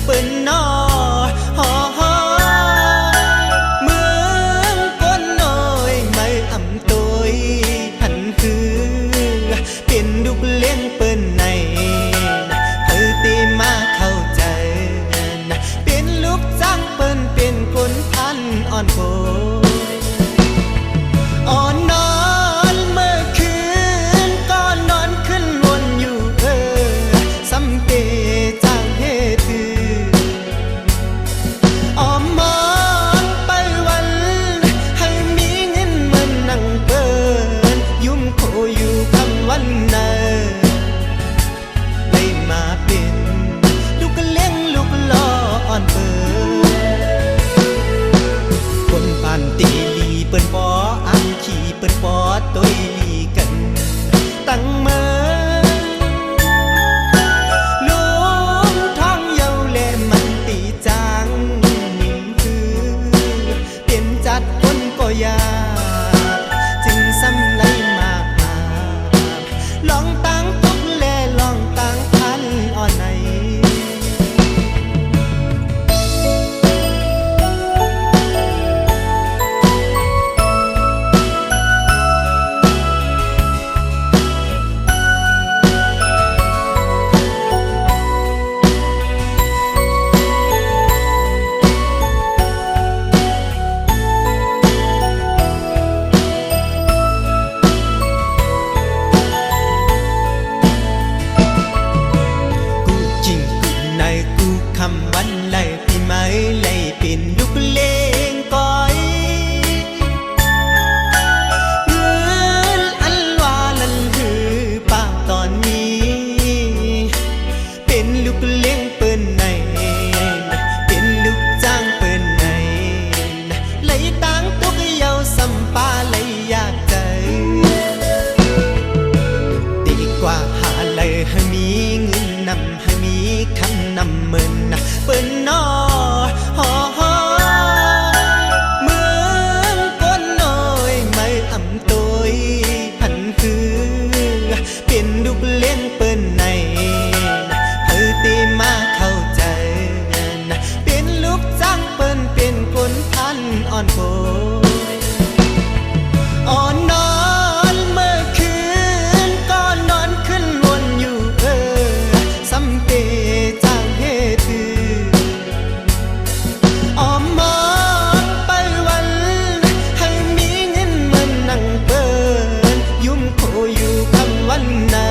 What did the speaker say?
เปิ้นนอฮอฮอเมืองก้นน้อยไม่อำตัวหันคือเป็นลูกเลี้ยงเปิ้นในเธอตีมาเข้าใจเป็นลูกจ้างเปิ้นเป็นคนพันอ่อนโกอ่อนนอนเมื่อคืนก็นอนขึ้นวนอยู่สำเปจางเฮตือออมมองไปวันให้มีเงินมันนั่งเปิ้นยุ่มโคอยู่คำวันเนอได้มาเป็นลูกเลี้ยงลูกล่ออ่อนเปิ้คนบ้านตีลีเปิ้นบ่อังขี่เปิ้นบ่ตุยลีกันตั้งเมื่อลุงท้องเยาแลมันตีจางคือเปลี่ยนจัดคนก็ยากจึงซ้ำไหลมาลองตั้งตุกแลลองตั้งพันอ่อนไหนคำวันไล่พี่ไม้ไล่เป็นลูกเลงก้อยเงินอันว่าลันหือป้าตอนนี้เป็นลูกเลี้ยงเปิ้นในเป็นลูกจ้างเปิ้นในไล่ตังตุกเยาสัมปาไล่ยากใจดีกว่าหาไล่ให้มีเงินนำให้มีคำนำเมินเปิ้นนอฮอฮอเมืองก้นน้อยไม่อำตัวหันคือเป็นลูกเลี้ยงเปิ้นในเธอตีมาเข้าใจเป็นลูกจ้างเปิ้นเป็นคนพันอ่อนโกอ่อนนอนเมื่อคืนก็นอนขึ้นวนอยู่สำเปจางเฮตือออมมองไปวันให้มีเงินมันนั่งเปิ้นยุ่มโคอยู่คำวันนา